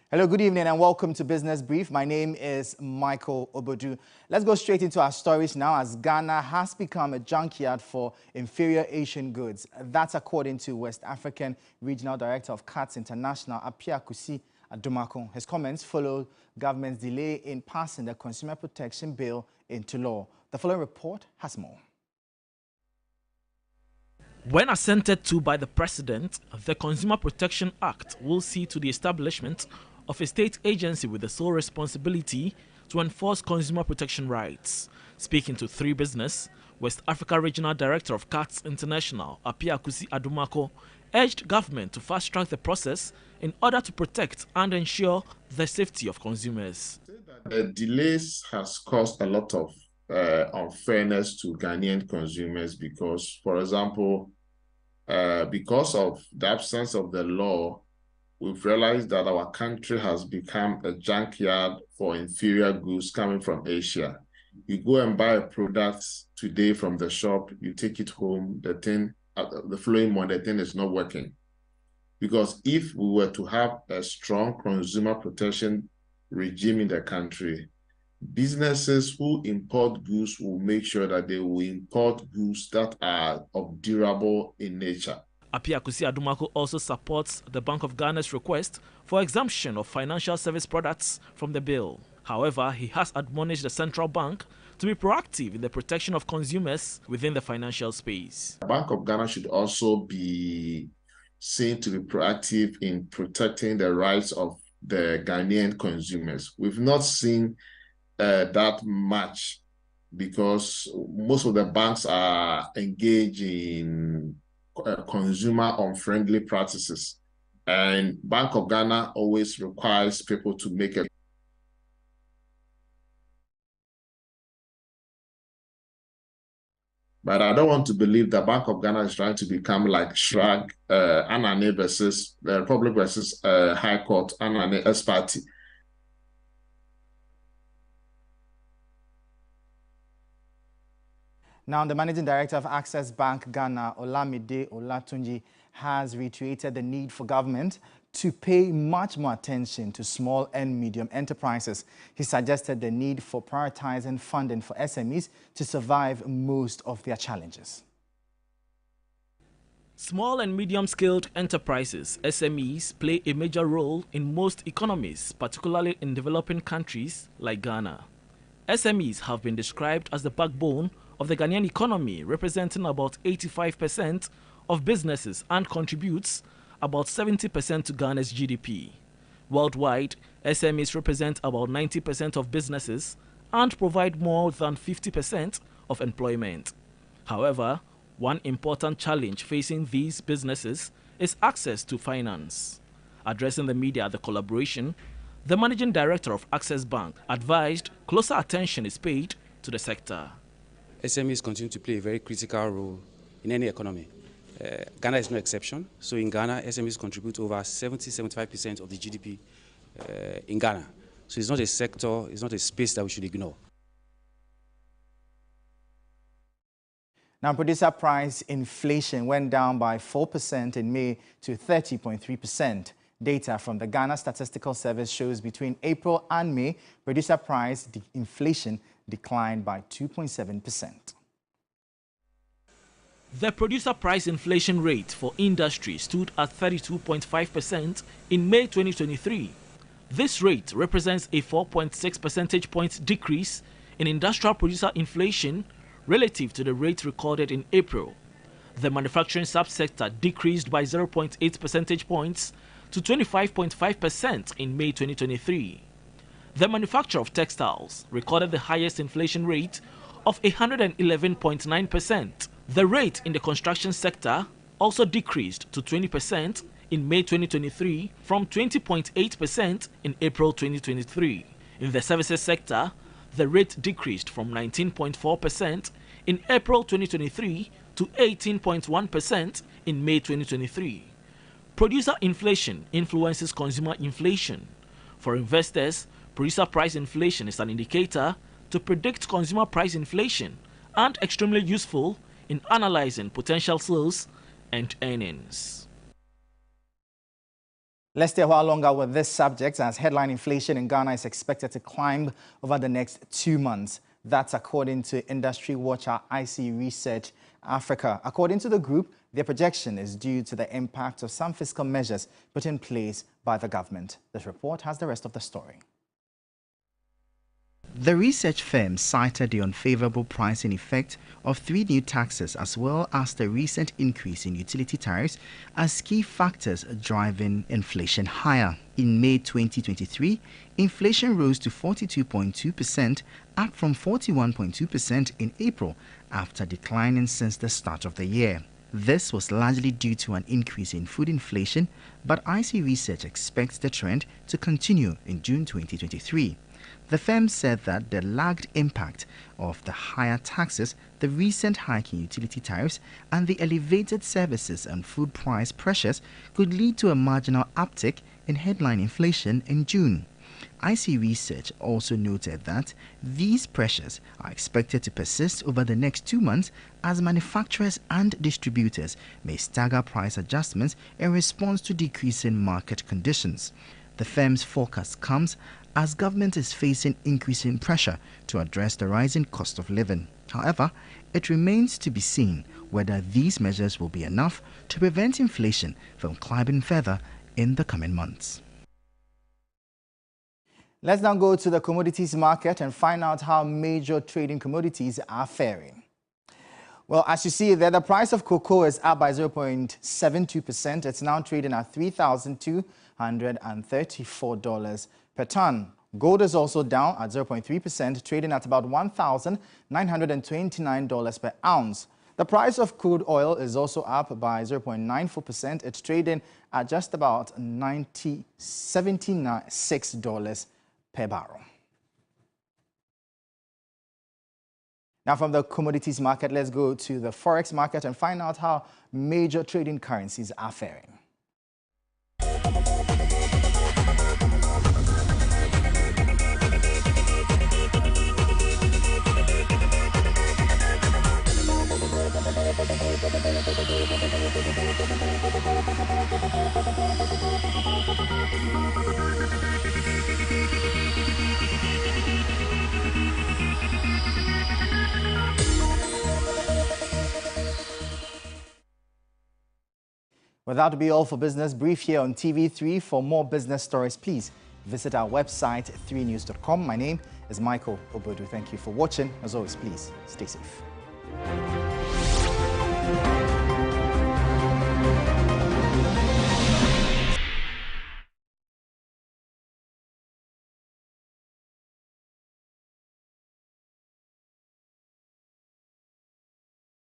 Hello, good evening and welcome to Business Brief. My name is Michael Obodu. Let's go straight into our stories now as Ghana has become a junkyard for inferior Asian goods. That's according to West African Regional Director of CATS International, Apiakusi Adumako. His comments follow government's delay in passing the Consumer Protection Bill into law. The following report has more. When assented to by the President, the Consumer Protection Act will see to the establishment of a state agency with the sole responsibility to enforce consumer protection rights. Speaking to 3 Business, West Africa Regional Director of CATS International, Apiakusi Adumako, urged government to fast-track the process in order to protect and ensure the safety of consumers. The delays has caused a lot of unfairness to Ghanaian consumers because, for example, because of the absence of the law, we've realized that our country has become a junkyard for inferior goods coming from Asia. You go and buy a product today from the shop, you take it home, the thing, the following month, the thing is not working. Because if we were to have a strong consumer protection regime in the country, businesses who import goods will make sure that they will import goods that are of durable in nature. Apiakusi Adumako also supports the Bank of Ghana's request for exemption of financial service products from the bill. However, he has admonished the central bank to be proactive in the protection of consumers within the financial space. The Bank of Ghana should also be seen to be proactive in protecting the rights of the Ghanaian consumers. We've not seen that much because most of the banks are engaged in consumer unfriendly practices, and Bank of Ghana always requires people to make a But I don't want to believe that Bank of Ghana is trying to become like Shrag, Anane versus the Republic versus High Court, Anane S party. Now, the Managing Director of Access Bank Ghana, Olamide Olatunji, has reiterated the need for government to pay much more attention to small and medium enterprises. He suggested the need for prioritizing funding for SMEs to survive most of their challenges. Small and medium-scaled enterprises, SMEs, play a major role in most economies, particularly in developing countries like Ghana. SMEs have been described as the backbone of the Ghanaian economy, representing about 85% of businesses and contributes about 70% to Ghana's GDP. Worldwide, SMEs represent about 90% of businesses and provide more than 50% of employment. However, one important challenge facing these businesses is access to finance. Addressing the media at the collaboration, the Managing Director of Access Bank advised closer attention is paid to the sector. SMEs continue to play a very critical role in any economy. Ghana is no exception. So in Ghana, SMEs contribute over 70-75% of the GDP in Ghana. So it's not a sector, it's not a space that we should ignore. Now, producer price inflation went down by 4% in May to 30.3%. Data from the Ghana Statistical Service shows between April and May, producer price inflation declined by 2.7%. The producer price inflation rate for industry stood at 32.5% in May 2023. This rate represents a 4.6 percentage point decrease in industrial producer inflation relative to the rate recorded in April. The manufacturing subsector decreased by 0.8 percentage points to 25.5% in May 2023. The manufacture of textiles recorded the highest inflation rate of 111.9%. The rate in the construction sector also decreased to 20% in May 2023 from 20.8% in April 2023. In the services sector, the rate decreased from 19.4% in April 2023 to 18.1% in May 2023. Producer inflation influences consumer inflation. For investors, producer price inflation is an indicator to predict consumer price inflation and extremely useful in analyzing potential sales and earnings. Let's stay a while longer with this subject, as headline inflation in Ghana is expected to climb over the next 2 months. That's according to industry watcher IC Research Africa. According to the group, their projection is due to the impact of some fiscal measures put in place by the government. This report has the rest of the story. The research firm cited the unfavorable pricing effect of 3 new taxes as well as the recent increase in utility tariffs as key factors driving inflation higher. In May 2023, inflation rose to 42.2%, up from 41.2% in April, after declining since the start of the year. This was largely due to an increase in food inflation, but IC Research expects the trend to continue in June 2023. The firm said that the lagged impact of the higher taxes, the recent hike in utility tariffs, and the elevated services and food price pressures could lead to a marginal uptick in headline inflation in June. IC Research also noted that these pressures are expected to persist over the next 2 months as manufacturers and distributors may stagger price adjustments in response to decreasing market conditions. The firm's forecast comes as government is facing increasing pressure to address the rising cost of living. However, it remains to be seen whether these measures will be enough to prevent inflation from climbing further in the coming months. Let's now go to the commodities market and find out how major trading commodities are faring. Well, as you see there, the price of cocoa is up by 0.72%. It's now trading at $3,234 per ton. Gold is also down at 0.3%, trading at about $1,929 per ounce. The price of crude oil is also up by 0.94%. It's trading at just about $76 per barrel. Now from the commodities market, let's go to the forex market and find out how major trading currencies are faring. Well, that will be all for Business Brief here on TV3. For more business stories, please visit our website, 3news.com. My name is Michael Obodu. Thank you for watching. As always, please stay safe.